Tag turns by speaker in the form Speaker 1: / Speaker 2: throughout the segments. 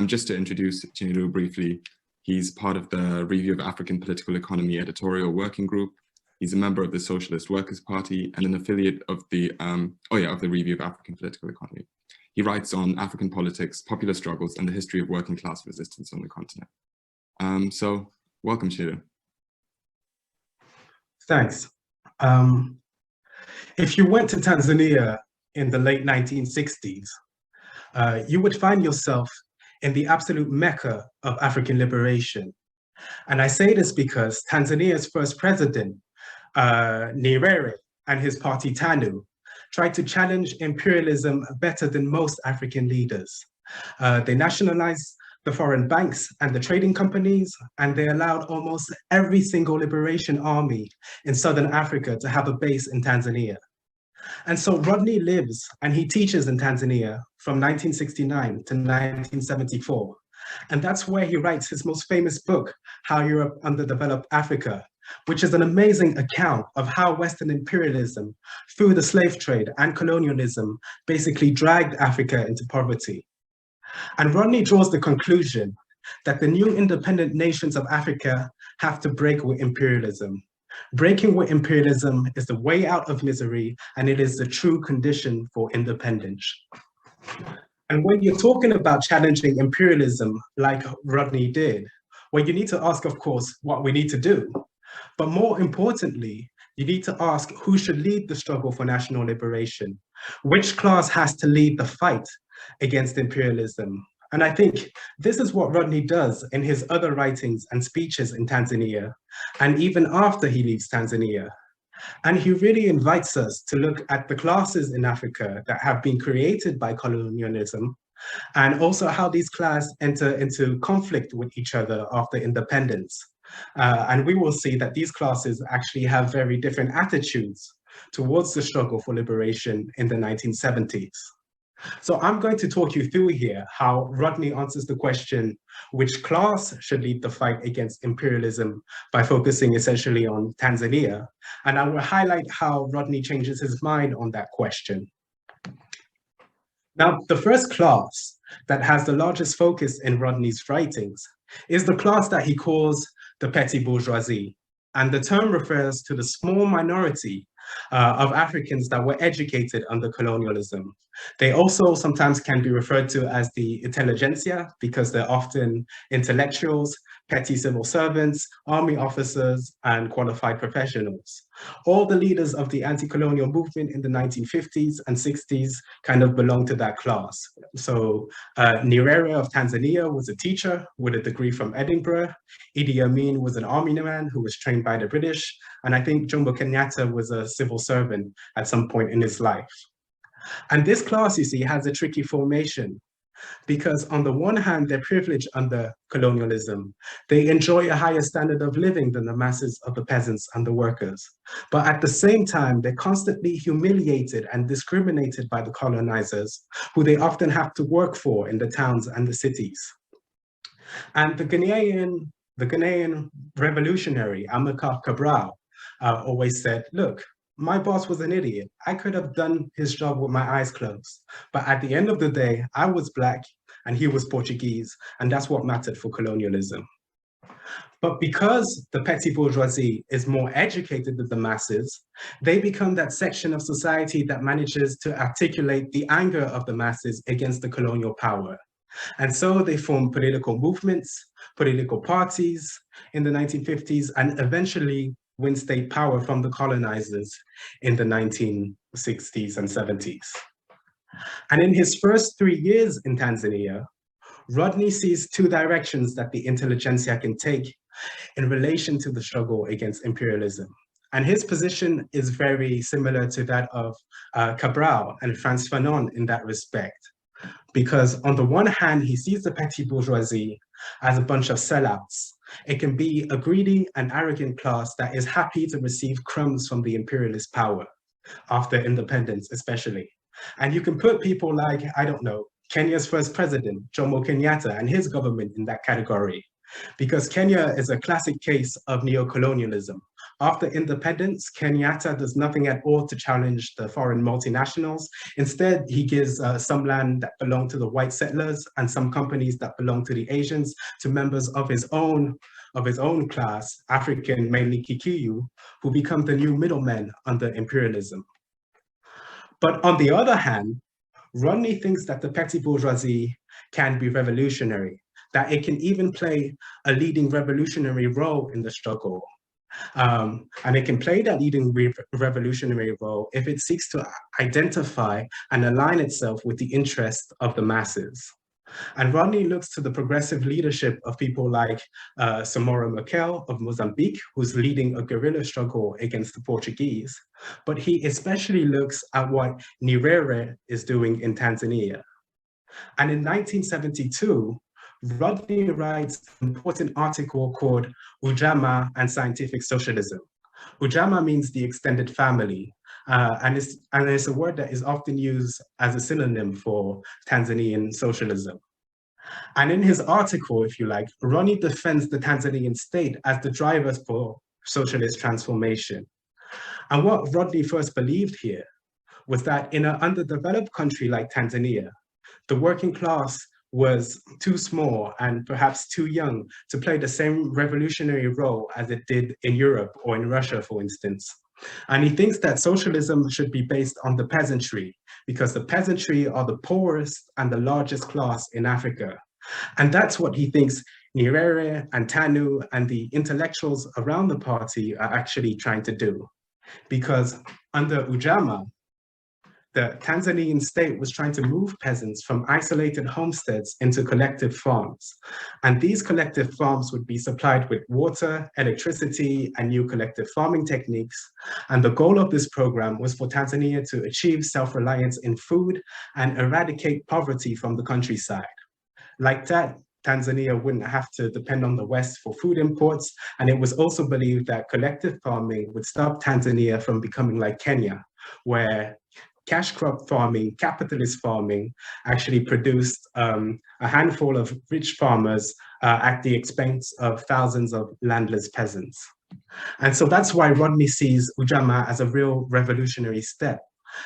Speaker 1: Just to introduce Chinedu briefly, he's part of the Review of African Political Economy editorial working group. He's a member of the Socialist Workers' Party and an affiliate of the Review of African Political Economy. He writes on African politics, popular struggles, and the history of working class resistance on the continent. So welcome, Chinedu.
Speaker 2: Thanks. If you went to Tanzania in the late 1960s, you would find yourself in the absolute mecca of African liberation. And I say this because Tanzania's first president, Nyerere, and his party TANU, tried to challenge imperialism better than most African leaders. They nationalized the foreign banks and the trading companies, and they allowed almost every single liberation army in Southern Africa to have a base in Tanzania. And so Rodney lives and he teaches in Tanzania from 1969 to 1974. And that's where he writes his most famous book, How Europe Underdeveloped Africa, which is an amazing account of how Western imperialism, through the slave trade and colonialism, basically dragged Africa into poverty. And Rodney draws the conclusion that the new independent nations of Africa have to break with imperialism. Breaking with imperialism is the way out of misery, and it is the true condition for independence. And when you're talking about challenging imperialism like Rodney did, well, you need to ask, of course, what we need to do. But more importantly, you need to ask who should lead the struggle for national liberation? Which class has to lead the fight against imperialism? And I think this is what Rodney does in his other writings and speeches in Tanzania, and even after he leaves Tanzania. And he really invites us to look at the classes in Africa that have been created by colonialism, and also how these classes enter into conflict with each other after independence. And we will see that these classes actually have very different attitudes towards the struggle for liberation in the 1970s. So I'm going to talk you through here how Rodney answers the question, which class should lead the fight against imperialism, by focusing essentially on Tanzania. And I will highlight how Rodney changes his mind on that question. Now, the first class that has the largest focus in Rodney's writings is the class that he calls the Petty Bourgeoisie. And the term refers to the small minority of Africans that were educated under colonialism. They also sometimes can be referred to as the intelligentsia because they're often intellectuals, petty civil servants, army officers, and qualified professionals. All the leaders of the anti-colonial movement in the 1950s and 60s kind of belong to that class. So Nyerere of Tanzania was a teacher with a degree from Edinburgh. Idi Amin was an army man who was trained by the British. And I think Jomo Kenyatta was a civil servant at some point in his life. And this class, you see, has a tricky formation because on the one hand, they're privileged under colonialism. They enjoy a higher standard of living than the masses of the peasants and the workers. But at the same time, they're constantly humiliated and discriminated by the colonizers, who they often have to work for in the towns and the cities. And the Ghanaian revolutionary, Amilcar Cabral, always said, look, my boss was an idiot. I could have done his job with my eyes closed. But at the end of the day, I was Black and he was Portuguese, and that's what mattered for colonialism. But because the petty bourgeoisie is more educated than the masses, they become that section of society that manages to articulate the anger of the masses against the colonial power. And so they form political movements, political parties in the 1950s, and eventually win state power from the colonizers in the 1960s and 70s. And in his first 3 years in Tanzania, Rodney sees two directions that the intelligentsia can take in relation to the struggle against imperialism. And his position is very similar to that of Cabral and Frantz Fanon in that respect. Because on the one hand, he sees the petty bourgeoisie as a bunch of sellouts. It can be a greedy and arrogant class that is happy to receive crumbs from the imperialist power, after independence especially. And you can put people like, I don't know, Kenya's first president, Jomo Kenyatta, and his government in that category. Because Kenya is a classic case of neocolonialism, After independence, Kenyatta does nothing at all to challenge the foreign multinationals. Instead, he gives some land that belonged to the white settlers and some companies that belong to the Asians to members of his own class, African, mainly Kikuyu, who become the new middlemen under imperialism. But on the other hand, Rodney thinks that the petty bourgeoisie can be revolutionary, that it can even play a leading revolutionary role in the struggle. And it can play that leading revolutionary role if it seeks to identify and align itself with the interests of the masses. And Rodney looks to the progressive leadership of people like Samora Machel of Mozambique, who's leading a guerrilla struggle against the Portuguese. But he especially looks at what Nyerere is doing in Tanzania. And in 1972, Rodney writes an important article called Ujamaa and Scientific Socialism. Ujamaa means the extended family, and it's a word that is often used as a synonym for Tanzanian socialism. And in his article, if you like, Rodney defends the Tanzanian state as the drivers for socialist transformation. And what Rodney first believed here was that in an underdeveloped country like Tanzania, the working class was too small and perhaps too young to play the same revolutionary role as it did in Europe or in Russia, for instance. And he thinks that socialism should be based on the peasantry, because the peasantry are the poorest and the largest class in Africa. And that's what he thinks Nyerere and TANU and the intellectuals around the party are actually trying to do. Because under Ujamaa, the Tanzanian state was trying to move peasants from isolated homesteads into collective farms. And these collective farms would be supplied with water, electricity, and new collective farming techniques. And the goal of this program was for Tanzania to achieve self-reliance in food and eradicate poverty from the countryside. Like that, Tanzania wouldn't have to depend on the West for food imports. And it was also believed that collective farming would stop Tanzania from becoming like Kenya, where cash crop farming, capitalist farming, actually produced a handful of rich farmers at the expense of thousands of landless peasants. And so that's why Rodney sees Ujamaa as a real revolutionary step.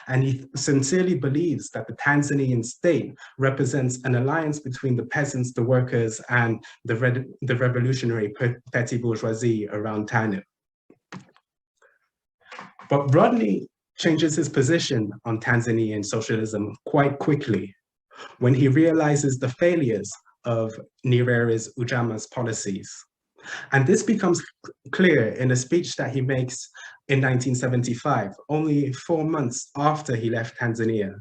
Speaker 2: And he sincerely believes that the Tanzanian state represents an alliance between the peasants, the workers, and the revolutionary petty bourgeoisie around TANU. But Rodney changes his position on Tanzanian socialism quite quickly when he realizes the failures of Nyerere's Ujamaa's policies. And this becomes clear in a speech that he makes in 1975, only 4 months after he left Tanzania.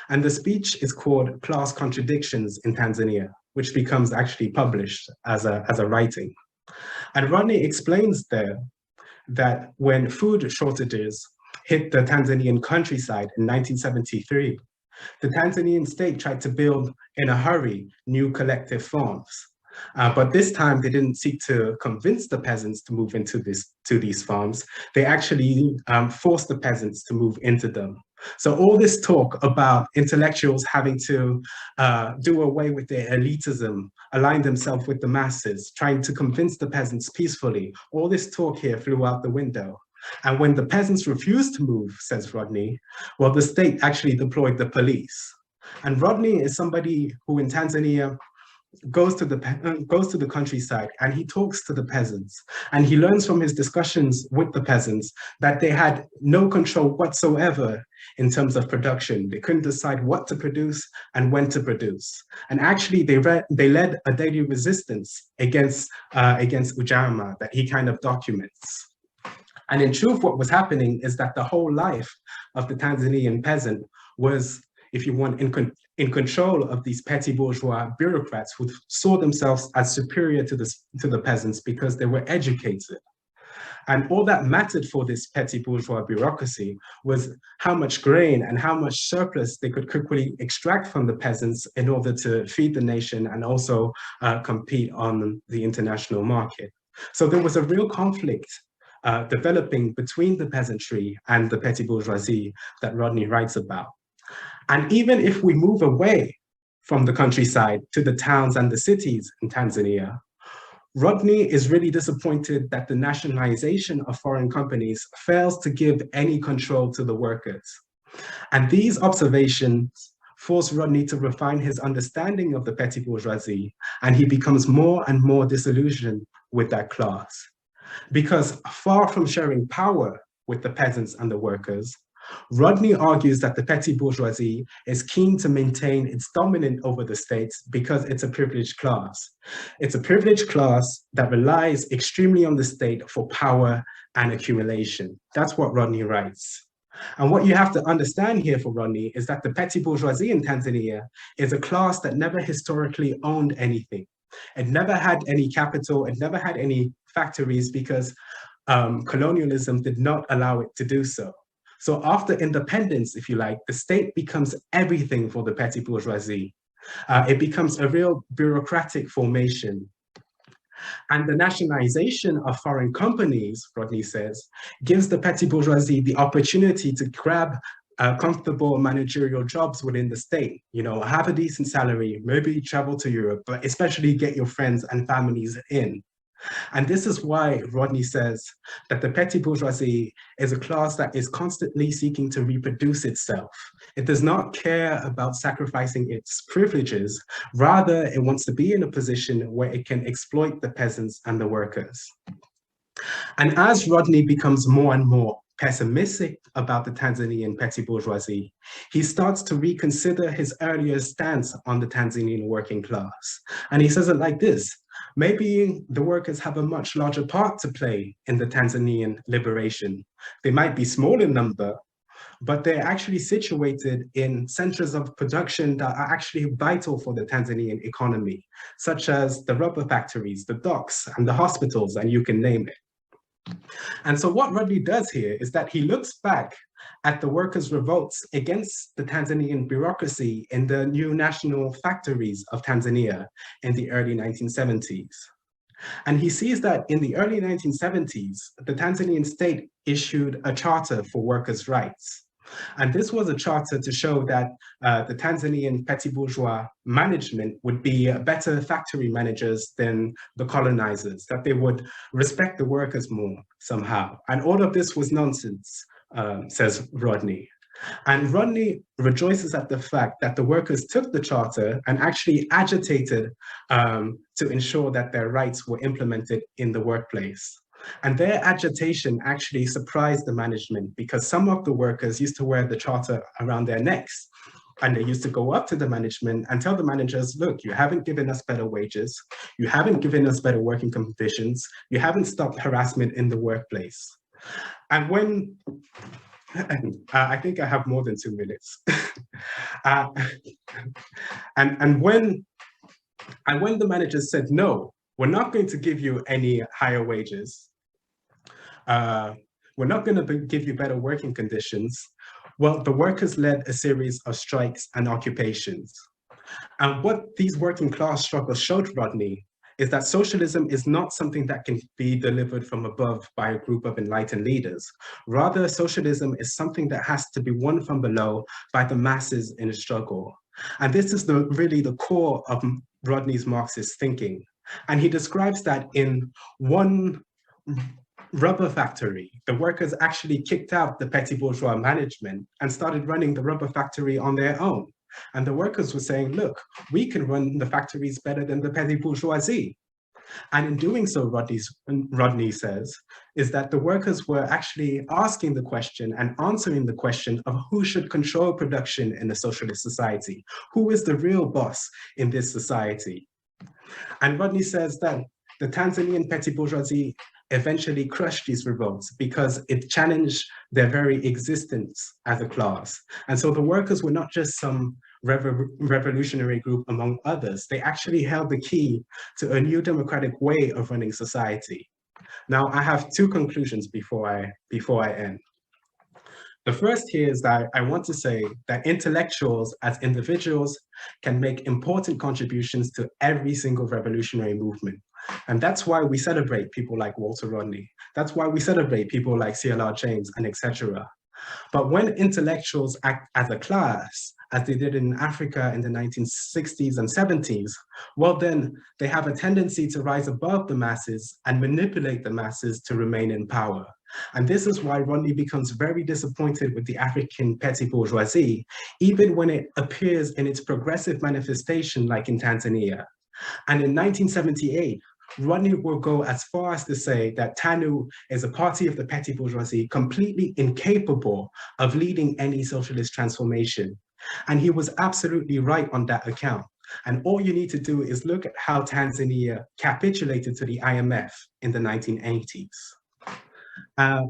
Speaker 2: And the speech is called Class Contradictions in Tanzania, which becomes actually published as a writing. And Rodney explains there that when food shortages hit the Tanzanian countryside in 1973, the Tanzanian state tried to build in a hurry new collective farms. But this time they didn't seek to convince the peasants to move into these farms. They actually forced the peasants to move into them. So all this talk about intellectuals having to do away with their elitism, align themselves with the masses, trying to convince the peasants peacefully, all this talk here flew out the window. And when the peasants refused to move, says Rodney, well, the state actually deployed the police. And Rodney is somebody who in Tanzania goes to the countryside and he talks to the peasants, and he learns from his discussions with the peasants that they had no control whatsoever in terms of production. They couldn't decide what to produce and when to produce. And actually they led a daily resistance against Ujamaa that he kind of documents. And in truth, what was happening is that the whole life of the Tanzanian peasant was, if you want, in control of these petty bourgeois bureaucrats who saw themselves as superior to the peasants because they were educated. And all that mattered for this petty bourgeois bureaucracy was how much grain and how much surplus they could quickly extract from the peasants in order to feed the nation and also compete on the international market. So there was a real conflict developing between the peasantry and the petty bourgeoisie that Rodney writes about. And even if we move away from the countryside to the towns and the cities in Tanzania, Rodney is really disappointed that the nationalization of foreign companies fails to give any control to the workers. And these observations force Rodney to refine his understanding of the petty bourgeoisie, and he becomes more and more disillusioned with that class. Because far from sharing power with the peasants and the workers, Rodney argues that the petty bourgeoisie is keen to maintain its dominance over the states because it's a privileged class. It's a privileged class that relies extremely on the state for power and accumulation. That's what Rodney writes. And what you have to understand here for Rodney is that the petty bourgeoisie in Tanzania is a class that never historically owned anything. It never had any capital, it never had any factories because colonialism did not allow it to do so. So after independence, if you like, the state becomes everything for the petty bourgeoisie. It becomes a real bureaucratic formation. And the nationalization of foreign companies, Rodney says, gives the petty bourgeoisie the opportunity to grab comfortable managerial jobs within the state, you know, have a decent salary, maybe travel to Europe, but especially get your friends and families in. And this is why Rodney says that the petty bourgeoisie is a class that is constantly seeking to reproduce itself. It does not care about sacrificing its privileges. Rather, it wants to be in a position where it can exploit the peasants and the workers. And as Rodney becomes more and more pessimistic about the Tanzanian petty bourgeoisie, he starts to reconsider his earlier stance on the Tanzanian working class. And he says it like this: maybe the workers have a much larger part to play in the Tanzanian liberation. They might be small in number, but they're actually situated in centers of production that are actually vital for the Tanzanian economy, such as the rubber factories, the docks, and the hospitals, and you can name it. And so what Rodney does here is that he looks back at the workers' revolts against the Tanzanian bureaucracy in the new national factories of Tanzania in the early 1970s. And he sees that in the early 1970s, the Tanzanian state issued a charter for workers' rights. And this was a charter to show that the Tanzanian petty bourgeois management would be better factory managers than the colonizers, that they would respect the workers more somehow. And all of this was nonsense, says Rodney. And Rodney rejoices at the fact that the workers took the charter and actually agitated to ensure that their rights were implemented in the workplace. And their agitation actually surprised the management because some of the workers used to wear the charter around their necks. And they used to go up to the management and tell the managers, look, you haven't given us better wages. You haven't given us better working conditions. You haven't stopped harassment in the workplace. And when, I think I have more than 2 minutes. And when the managers said, no, we're not going to give you any higher wages. We're not going to give you better working conditions. Well, the workers led a series of strikes and occupations. And what these working class struggles showed Rodney is that socialism is not something that can be delivered from above by a group of enlightened leaders. Rather, socialism is something that has to be won from below by the masses in a struggle. And this is really the core of Rodney's Marxist thinking. And he describes that in one rubber factory, the workers actually kicked out the petty bourgeois management and started running the rubber factory on their own. And the workers were saying, look, we can run the factories better than the petty bourgeoisie. And in doing so, Rodney says, is that the workers were actually asking the question and answering the question of who should control production in a socialist society? Who is the real boss in this society? And Rodney says that the Tanzanian petty bourgeoisie eventually crushed these revolts because it challenged their very existence as a class. And so the workers were not just some revolutionary group among others. They actually held the key to a new democratic way of running society. Now, I have 2 conclusions before I end. The first here is that I want to say that intellectuals as individuals can make important contributions to every single revolutionary movement. And that's why we celebrate people like Walter Rodney. That's why we celebrate people like C.L.R. James and etc. But when intellectuals act as a class as they did in Africa in the 1960s and 70s, well then they have a tendency to rise above the masses and manipulate the masses to remain in power. And this is why Rodney becomes very disappointed with the African petty bourgeoisie, even when it appears in its progressive manifestation like in Tanzania. And in 1978, Rodney will go as far as to say that TANU is a party of the petty bourgeoisie completely incapable of leading any socialist transformation. And he was absolutely right on that account. And all you need to do is look at how Tanzania capitulated to the IMF in the 1980s.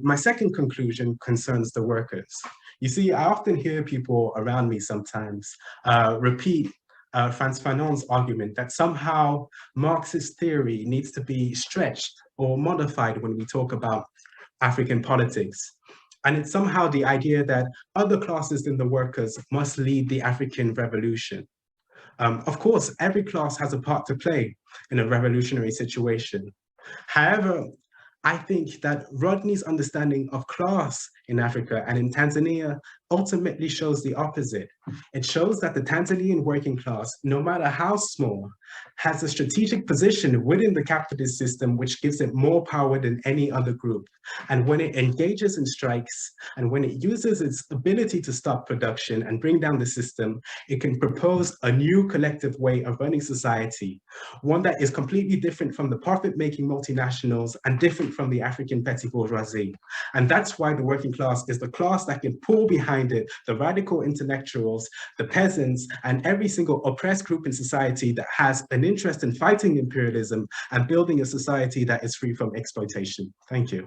Speaker 2: My second conclusion concerns the workers. You see, I often hear people around me sometimes repeat Frantz Fanon's argument that somehow Marxist theory needs to be stretched or modified when we talk about African politics. And it's somehow the idea that other classes than the workers must lead the African revolution. Of course, every class has a part to play in a revolutionary situation. However, I think that Rodney's understanding of class in Africa and in Tanzania ultimately shows the opposite. It shows that the Tanzanian working class, no matter how small, has a strategic position within the capitalist system which gives it more power than any other group. And when it engages in strikes, and when it uses its ability to stop production and bring down the system, it can propose a new collective way of running society, one that is completely different from the profit-making multinationals and different from the African petty bourgeoisie. And that's why the working class is the class that can pull behind it the radical intellectuals, the peasants, and every single oppressed group in society that has an interest in fighting imperialism and building a society that is free from exploitation. Thank you.